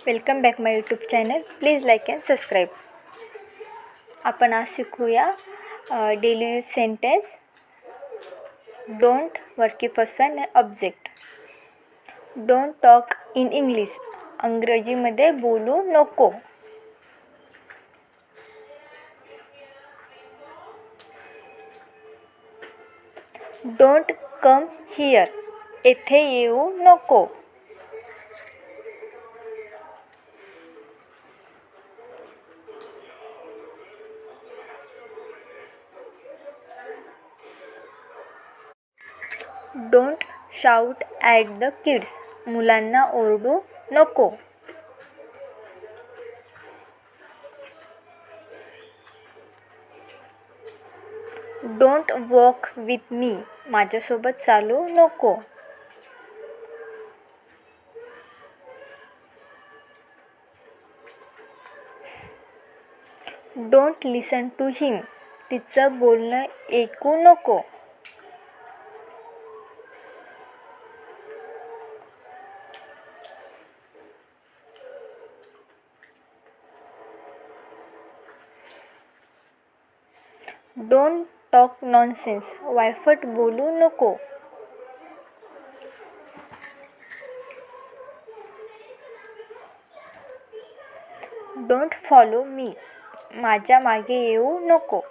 Welcome back my YouTube channel. Please like and subscribe. आपण आज शिकूया daily use sentence. Don't worry first one object. Don't talk in English. इंग्रजीमध्ये बोलू नको. Don't come here. येथे येऊ नको. Don't shout at the kids. मुलांना ओरडू नको. Don't walk with me. माझ्यासोबत चालू नको. Don't listen to him. तिचं बोलणं ऐकू नको. Don't talk nonsense. वायफट बोलू नको. Don't follow me. माझ्या मागे येऊ नको.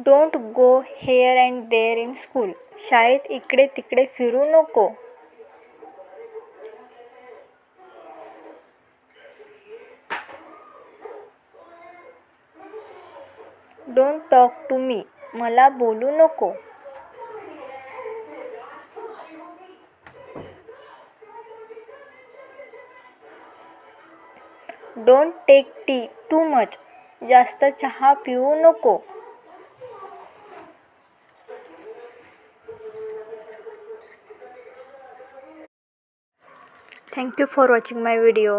Don't go here and there in school. शाळेत इकडे तिकडे फिरू नको. Don't talk to me. मला बोलू नको. Don't take tea too much. जास्त चहा पिऊ नको. Thank you for watching my video.